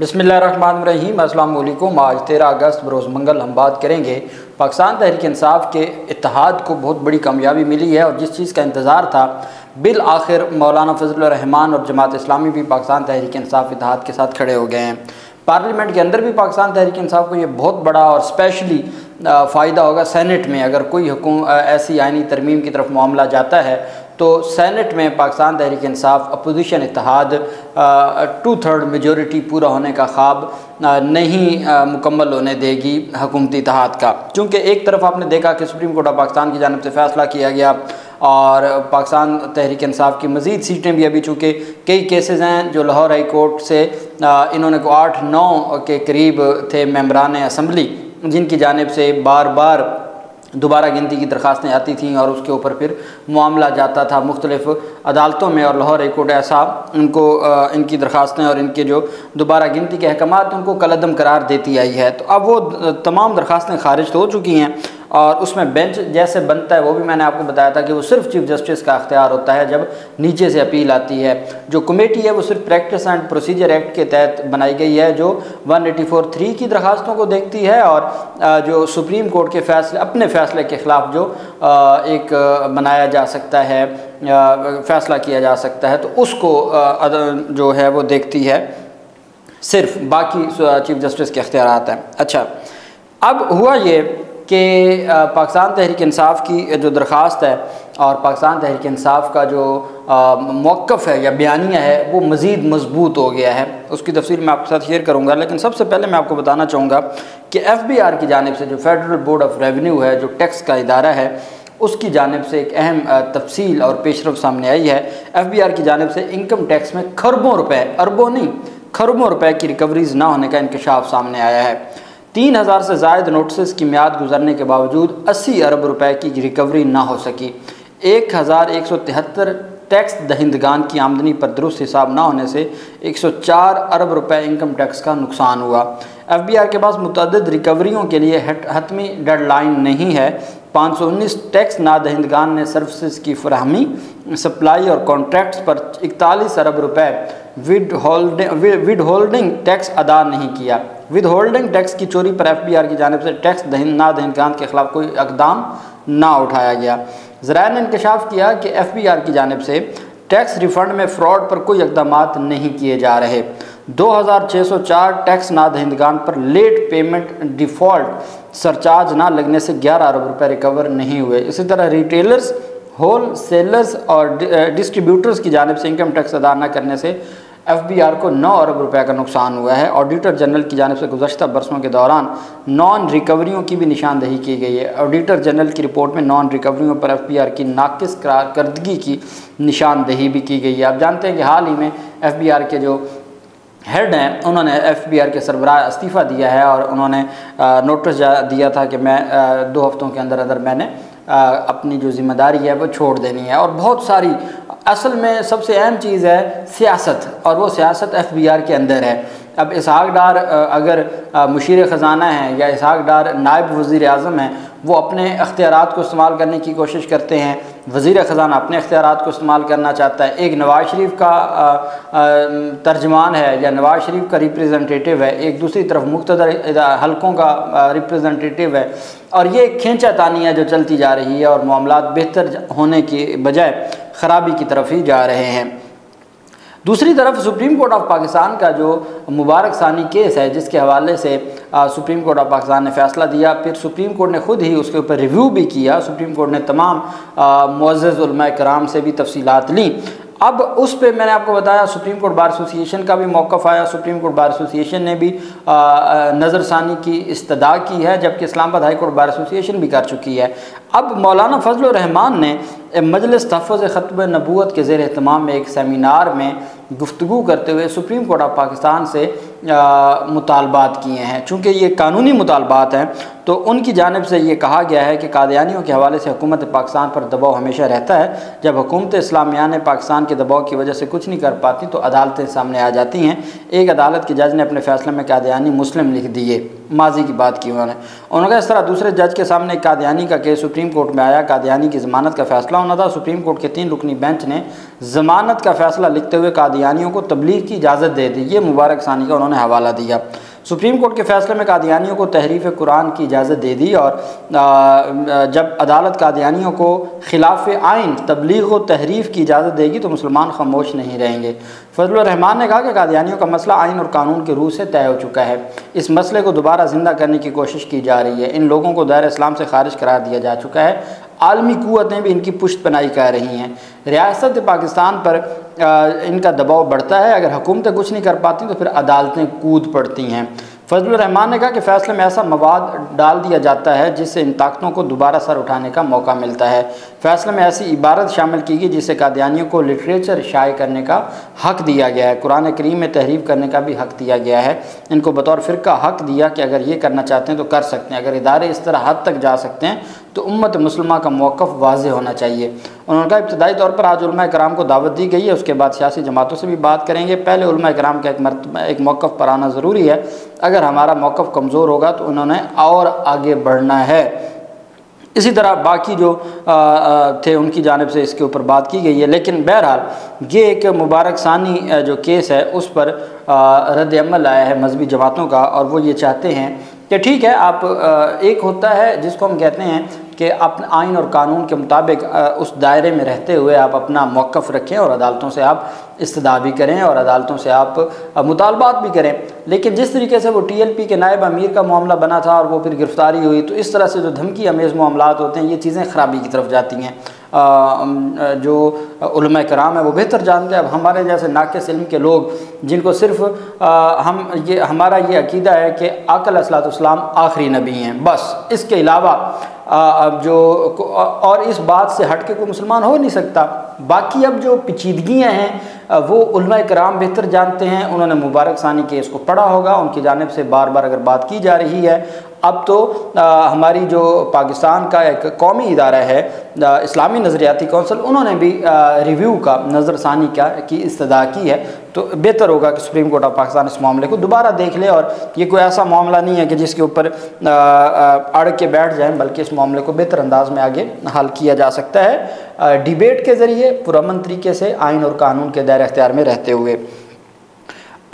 बिस्मिल्लाहिर्रहमानिर्रहीम। अस्सलाम वालेकुम। आज 13 अगस्त बरोज़ मंगल हम बात करेंगे पाकिस्तान तहरीक इंसाफ के इत्तेहाद को बहुत बड़ी कामयाबी मिली है और जिस चीज़ का इंतज़ार था बिल आखिर मौलाना फजलुर रहमान और जमात इस्लामी भी पाकिस्तान तहरीक इंसाफ इत्तेहाद के साथ खड़े हो गए हैं। पार्लियामेंट के अंदर भी पाकिस्तान तहरीक इंसाफ को ये बहुत बड़ा और स्पेशली फ़ायदा होगा। सेनेट में अगर कोई ऐसी आइनी तरमीम की तरफ मामला जाता है तो सेनेट में पाकिस्तान तहरीक इंसाफ अपोजिशन इत्तेहाद 2/3 मेजॉरिटी पूरा होने का ख्वाब नहीं मुकम्मल होने देगी हुकूमती इत्तेहाद का। चूँकि एक तरफ आपने देखा कि सुप्रीम कोर्ट ऑफ पाकिस्तान की जानिब से फ़ैसला किया गया और पाकिस्तान तहरीक इंसाफ की मज़ीद सीटें भी अभी चूँकि कई केसेस हैं जो लाहौर हाई कोर्ट से इन्होंने 8-9 के करीब थे मेंबरान असम्बली जिनकी जानिब से बार बार दोबारा गिनती की दरख्वास्तें आती थीं और उसके ऊपर फिर मामला जाता था मुख्तलिफ़ अदालतों में और लाहौर हाई कोर्ट ऐसा इनको इनकी दरख्वास्तें और इनके जो दोबारा गिनती के अहकामात उनको कलअदम करार देती आई है। तो अब वो तमाम दरख्वास्तें खारिज हो चुकी हैं और उसमें बेंच जैसे बनता है वो भी मैंने आपको बताया था कि वो सिर्फ चीफ जस्टिस का अख्तियार होता है जब नीचे से अपील आती है। जो कमेटी है वो सिर्फ प्रैक्टिस एंड प्रोसीजर एक्ट के तहत बनाई गई है जो 184(3) की दरख्वास्तों को देखती है और जो सुप्रीम कोर्ट के फैसले अपने फ़ैसले के ख़िलाफ़ जो एक बनाया जा सकता है फ़ैसला किया जा सकता है तो उसको जो है वो देखती है। सिर्फ बाकी चीफ जस्टिस के अख्तियारात हैं। अच्छा, अब हुआ ये कि पाकिस्तान तहरीक इंसाफ की जो दरख्वास्त है और पाकिस्तान तहरीक इंसाफ का जो मौक़िफ़ है या बयानिया है वो मज़ीद मजबूत हो गया है। उसकी तफसील मैं आपके साथ शेयर करूँगा, लेकिन सबसे पहले मैं आपको बताना चाहूँगा कि FBR की जानिब से जो फेडरल बोर्ड ऑफ रेवेन्यू है जो टैक्स का इदारा है उसकी जानिब से एक अहम तफसील और पेशरफ सामने आई है। FBR की जानिब से इनकम टैक्स में खरबों रुपए, अरबों नहीं खरबों रुपए की रिकवरीज ना होने का इंकशाफ सामने आया है। 3000 से ज़ायद नोटिस की मियाद गुजरने के बावजूद 80 अरब रुपए की रिकवरी ना हो सकी। 1173 टैक्स दहिंदगान की आमदनी पर दुरुस्त हिसाब ना होने से 104 अरब रुपए इनकम टैक्स का नुकसान हुआ। FBR के पास मुतअद्दिद रिकवरियों के लिए हतमी डेडलाइन नहीं है। 519 टैक्स नादहिंदगान ने सर्विसेज की फराहमी, सप्लाई और कॉन्ट्रैक्ट्स पर 41 अरब रुपए विद होल्डिंग टैक्स अदा नहीं किया। विद होल्डिंग टैक्स की चोरी पर FBR की जानिब से टैक्स नादहिंदगान के ख़िलाफ़ कोई इक़दाम ना उठाया गया। ज़राए ने इंकशाफ किया कि FBR की जानिब से टैक्स रिफ़ंड में फ़्रॉड पर कोई इक़दामात नहीं किए जा रहे। 2604 टैक्स नादहिंदगान पर लेट पेमेंट डिफ़ॉल्ट सरचार्ज ना लगने से 11 अरब रुपये रिकवर नहीं हुए। इसी तरह रिटेलर्स, होल सेलर्स और डिस्ट्रीब्यूटर्स की जानिब से इनकम टैक्स अदा न करने से FBR को 9 अरब रुपये का नुकसान हुआ है। ऑडिटर जनरल की जानिब से गुज़श्ता बरसों के दौरान नॉन रिकवरियों की भी निशानदही की गई है। ऑडिटर जनरल की रिपोर्ट में नॉन रिकवरियों पर FBR की नाकिस कारकर्दगी की निशानदही भी की गई है। आप जानते हैं कि हाल ही में FBR के जो हेड हैं उन्होंने FBR के सरबराह इस्तीफ़ा दिया है और उन्होंने नोटिस दिया था कि मैं 2 हफ्तों के अंदर अंदर मैंने अपनी जो ज़िम्मेदारी है वो छोड़ देनी है। और बहुत सारी असल में सबसे अहम चीज़ है सियासत और वो सियासत FBR के अंदर है। अब इसहाक डार अगर मुशीर ख़ज़ाना है या इसहाक डार नायब वज़ीर आज़म हैं वो अपने अख्तियारात को इस्तेमाल करने की कोशिश करते हैं, वज़ीर ख़ज़ाना अपने अख्तियारात को इस्तेमाल करना चाहता है। एक नवाज़ शरीफ का तर्जमान है या नवाज़ शरीफ का रिप्रेजेंटेटिव है, एक दूसरी तरफ मुक़्तदर हलकों का रिप्रेजेंटेटिव है और ये खींचातानियाँ जो चलती जा रही है और मामलात बेहतर होने की बजाय ख़राबी की तरफ ही जा रहे हैं। दूसरी तरफ सुप्रीम कोर्ट ऑफ पाकिस्तान का जो मुबारक सानी केस है जिसके हवाले से सुप्रीम कोर्ट ऑफ पाकिस्तान ने फ़ैसला दिया, फिर सुप्रीम कोर्ट ने ख़ुद ही उसके ऊपर रिव्यू भी किया। सुप्रीम कोर्ट ने तमाम मुअज़्ज़ज़ उलमाए कराम से भी तफसीलात ली। अब उस पर मैंने आपको बताया सुप्रीम कोर्ट बार एसोसिएशन का भी मौक़िफ़ आया। सुप्रीम कोर्ट बार एसोसिएशन ने भी नज़रसानी की इस्तदा की है जबकि Islamabad high court bar association भी कर चुकी है। अब मौलाना फजलुर रहमान ने मजलिस तहफ़्फ़ुज़ ख़त्म नबूवत के ज़ेर एहतमाम में एक सेमिनार में गुफ्तगू करते हुए सुप्रीम कोर्ट ऑफ पाकिस्तान से मुतालबात किए हैं। चूँकि ये कानूनी मुतालबात हैं तो उनकी जानिब से ये कहा गया है कि कादियानियों के हवाले से हुकूमत पाकिस्तान पर दबाव हमेशा रहता है। जब हुकूमत इस्लामिया ने पाकिस्तान के दबाव की वजह से कुछ नहीं कर पाती तो अदालतें सामने आ जाती हैं। एक अदालत के जज ने अपने फैसले में कादियानी मुस्लिम लिख दिए, माजी की बात की उन्होंने कहा इस तरह दूसरे जज के सामने कादियानी का केस सुप्रीम कोर्ट में आया। कादियानी की ज़मानत का फैसला होना था। सुप्रीम कोर्ट के 3 रुकनी बेंच ने ज़मानत का फैसला लिखते हुए कादियानियों को तबलीग की इजाज़त दे दी। ये मुबारक सानी का उन्होंने हवाला दिया। सुप्रीम कोर्ट के फैसले में कादियानियों को तहरीफ कुरान की इजाज़त दे दी और जब अदालत कादियानियों को खिलाफ आइन तबलीग व तहरीफ की इजाज़त देगी तो मुसलमान खामोश नहीं रहेंगे। फजलुर रहमान ने कहा कि कादियानियों का मसला आइन और कानून के रूह से तय हो चुका है। इस मसले को दोबारा ज़िंदा करने की कोशिश की जा रही है। इन लोगों को दायरे इस्लाम से खारिज करार दिया जा चुका है। आलमी क़ुव्वतें भी इनकी पुष्ट पनाही कर रही हैं। रियासत पाकिस्तान पर इनका दबाव बढ़ता है। अगर हुकूमतें कुछ नहीं कर पाती तो फिर अदालतें कूद पड़ती हैं। फजलुर रहमान ने कहा कि फ़ैसले में ऐसा मवाद डाल दिया जाता है जिससे इन ताकतों को दोबारा सर उठाने का मौका मिलता है। फ़ैसले में ऐसी इबारत शामिल की गई जिससे कादियानियों को लिटरेचर शाये करने का हक़ दिया गया है। कुरान करीम में तहरीफ करने का भी हक़ दिया गया है। इनको बतौर फ़िरका हक़ दिया कि अगर ये करना चाहते हैं तो कर सकते हैं। अगर इदारे इस तरह हद तक जा सकते हैं तो उम्मत मुस्लिमा का मौक़िफ़ वाज़ेह होना चाहिए। उन्होंने कहा इब्तदाई तौर पर आज उलमा कराम को दावत दी गई है, उसके बाद सियासी जमातों से भी बात करेंगे। पहले उलमा कराम का एक मौक़िफ़ पर आना ज़रूरी है। अगर हमारा मौक़िफ़ कमज़ोर होगा तो उन्होंने और आगे बढ़ना है। इसी तरह बाकी जो थे उनकी जानिब से इसके ऊपर बात की गई है। लेकिन बहरहाल ये एक मुबारक सानी जो केस है उस पर रद्द अमल आया है मजहबी जमातों का, और वो ये चाहते हैं कि ठीक है आप एक होता है जिसको हम कहते हैं कि अपने आइन और कानून के मुताबिक उस दायरे में रहते हुए आप अपना मौक़िफ़ रखें और अदालतों से आप इस्तदा भी करें और अदालतों से आप मुतालबात भी करें। लेकिन जिस तरीके से वो TLP के नायब अमीर का मामला बना था और वो फिर गिरफ़्तारी हुई, तो इस तरह से जो धमकी अमेज़ मामलात होते हैं ये चीज़ें ख़राबी की तरफ जाती हैं। जो उलमा कराम है वो बेहतर जानते हैं। अब हमारे जैसे नाक़िस इल्म के लोग जिनको सिर्फ़ हमारा ये अक़ीदा है कि आका अलैहिस्सलाम आखिरी नबी हैं, बस इसके अलावा अब जो और इस बात से हट के कोई मुसलमान हो नहीं सकता। बाकी अब जो पेचीदगियाँ हैं वो उलमा कराम बेहतर जानते हैं। उन्होंने मुबारक सानी केस को पढ़ा होगा, उनकी जानिब से बार बार अगर बात की जा रही है। अब तो हमारी जो पाकिस्तान का एक कौमी इदारा है इस्लामी नज़रियाती कौंसिल, उन्होंने भी रिव्यू का नज़रसानी की इस्तदा की है। तो बेहतर होगा कि सुप्रीम कोर्ट ऑफ पाकिस्तान इस मामले को दोबारा देख ले। और ये कोई ऐसा मामला नहीं है कि जिसके ऊपर अड़ के बैठ जाएं, बल्कि इस मामले को बेहतर अंदाज में आगे हल किया जा सकता है डिबेट के ज़रिए, पुरअमन तरीके से, आइन और कानून के दायरे इख्तियार में रहते हुए।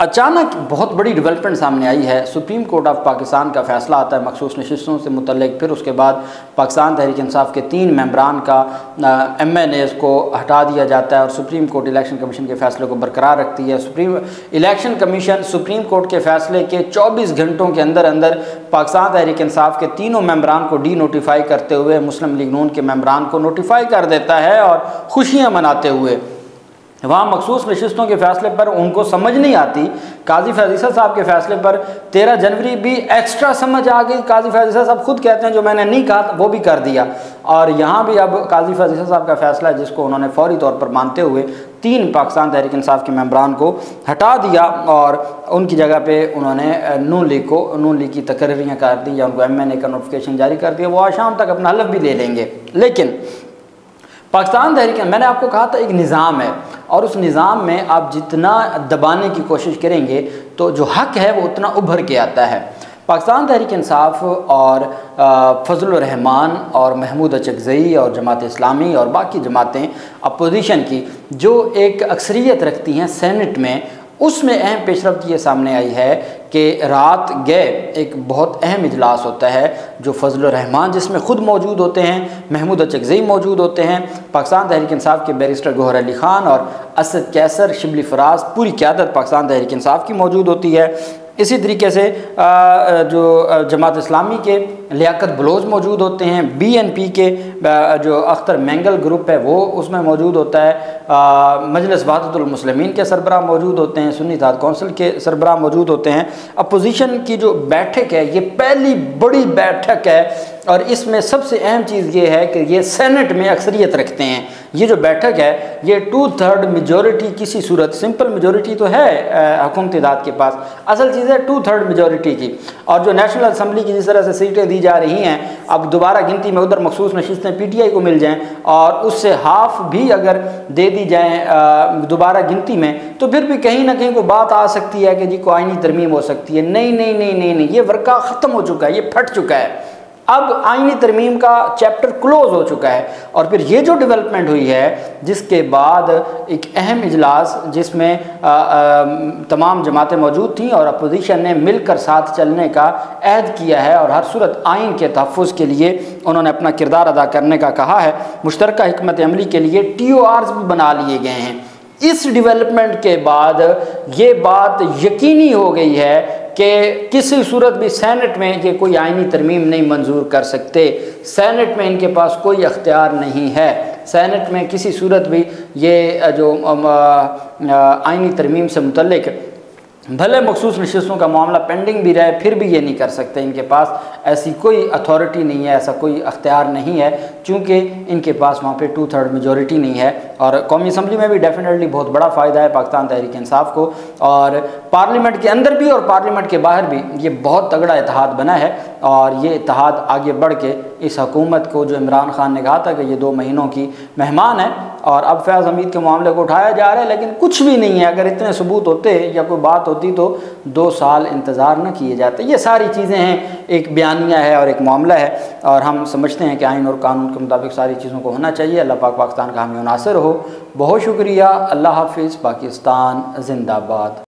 अचानक बहुत बड़ी डेवलपमेंट सामने आई है। सुप्रीम कोर्ट ऑफ पाकिस्तान का फ़ैसला आता है मखसूस नशिस्तों से मुतल्लिक़, फिर उसके बाद पाकिस्तान तहरीक इंसाफ के 3 मेंबरान का MNAs को हटा दिया जाता है और सुप्रीम कोर्ट इलेक्शन कमीशन के फ़ैसले को बरकरार रखती है। इलेक्शन कमीशन सुप्रीम कोर्ट के फ़ैसले के 24 घंटों के अंदर अंदर पाकिस्तान तहरीक इंसाफ के 3 मेंबरान को डी नोटिफाई करते हुए मुस्लिम लीग नून के मेंबरान को नोटिफाई कर देता है और खुशियाँ मनाते हुए वहाँ मखसूस नशिस्तों के फ़ैसले पर उनको समझ नहीं आती। काजी फैज़ीसा साहब के फ़ैसले पर 13 जनवरी भी एक्स्ट्रा समझ आ गई। काजी फैज़ीसा साहब खुद कहते हैं जो मैंने नहीं कहा वो भी कर दिया। और यहाँ भी अब काजी फैज़ीसा साहब का फ़ैसला है जिसको उन्होंने फौरी तौर पर मानते हुए 3 पाकिस्तान तहरीक इंसाफ के मेंबरान को हटा दिया और उनकी जगह पे उन्होंने नून लीग की तकरीरियाँ कर दी या उनको MNA का नोटिफिकेशन जारी कर दिया। वो आज शाम तक अपना हलफ भी ले लेंगे। लेकिन पाकिस्तान तहरीक, मैंने आपको कहा था, एक निज़ाम है और उस निज़ाम में आप जितना दबाने की कोशिश करेंगे तो जो हक़ है वो उतना उभर के आता है। पाकिस्तान तहरीक इंसाफ और फजलुर रहमान और महमूद अचकज़ई और जमात इस्लामी और बाकी जमातें अपोजिशन की जो एक अक्सरियत रखती हैं सेनेट में, उसमें अहम पेशरफ्त ये सामने आई है कि रात गए एक बहुत अहम इजलास होता है जो फजलुर रहमान जिसमें ख़ुद मौजूद होते हैं, महमूद अचकज़ई मौजूद होते हैं, पाकिस्तान तहरीक इंसाफ के बैरिस्टर गौहर अली ख़ान और असद कैसर, शिबली फराज, पूरी क़यादत पाकिस्तान तहरीक इंसाफ की मौजूद होती है। इसी तरीके से जो जमात इस्लामी के लियाकत बलोच मौजूद होते हैं, BNP के जो अख्तर मैंगल ग्रुप है वो उसमें मौजूद होता है, मजलिस वहदतुल मुस्लिमीन के सरबराह मौजूद होते हैं, सुन्नी इत्तेहाद कौंसिल के सरबराह मौजूद होते हैं। अपोजिशन की जो बैठक है ये पहली बड़ी बैठक है और इसमें सबसे अहम चीज़ ये है कि ये सेनेट में अक्सरियत रखते हैं। ये जो बैठक है ये 2/3 मेजॉरिटी किसी सूरत, सिंपल मेजॉरिटी तो है हुकूमत इत्तेहाद के पास, असल चीज़ है 2/3 मेजॉरिटी की। और जो नेशनल असम्बली की जिस तरह से सीटें दी जा रही हैं, अब दोबारा गिनती में उधर मखसूस नशिस्तें PTI को मिल जाएँ और उससे हाफ भी अगर दे दी जाएँ दोबारा गिनती में, तो फिर भी कहीं ना कहीं को बात आ सकती है कि जी को आईनी तरमीम हो सकती है। नहीं नहीं नहीं नहीं नहीं, ये वर्का ख़त्म हो चुका है, ये फट चुका है। अब आईनी तरमीम का चैप्टर क्लोज हो चुका है। और फिर ये जो डेवलपमेंट हुई है, जिसके बाद एक अहम इजलास जिसमें तमाम जमातें मौजूद थीं और अपोजिशन ने मिलकर साथ चलने का अहद किया है और हर सूरत आइन के तहफ़्फ़ुज़ के लिए उन्होंने अपना किरदार अदा करने का कहा है। मुश्तरका हिकमत अमली के लिए TORs भी बना लिए गए हैं। इस डेवलपमेंट के बाद ये बात यकीनी हो गई है कि किसी सूरत भी सेनेट में ये कोई आईनी तरमीम नहीं मंजूर कर सकते। सेनेट में इनके पास कोई अख्तियार नहीं है। सेनेट में किसी सूरत भी ये जो आईनी तरमीम से मुतल्लिक भले मखसूस नशिस्तों का मामला पेंडिंग भी रहे, फिर भी ये नहीं कर सकते। इनके पास ऐसी कोई अथॉरिटी नहीं है, ऐसा कोई अख्तियार नहीं है, चूँकि इनके पास वहाँ पे 2/3 मेजॉरिटी नहीं है। और कौमी असम्बली में भी डेफिनेटली बहुत बड़ा फ़ायदा है पाकिस्तान तहरीक इंसाफ को, और पार्लियामेंट के अंदर भी और पार्लियामेंट के बाहर भी ये बहुत तगड़ा इत्तेहाद बना है। और ये इत्तेहाद आगे बढ़ के इस हुकूमत को, जो इमरान खान ने कहा था कि ये 2 महीनों की मेहमान है, और अब फैज़ हमीद के मामले को उठाया जा रहा है, लेकिन कुछ भी नहीं है। अगर इतने सबूत होते या कोई बात होती तो 2 साल इंतज़ार न किए जाते। ये सारी चीज़ें हैं, एक बयानिया है और एक मामला है, और हम समझते हैं कि आइन और कानून के मुताबिक सारी चीज़ों को होना चाहिए। अल्लाह पाक पाकिस्तान का हामी नासिर हो। बहुत शुक्रिया। अल्लाह हाफिज़। पाकिस्तान जिंदाबाद।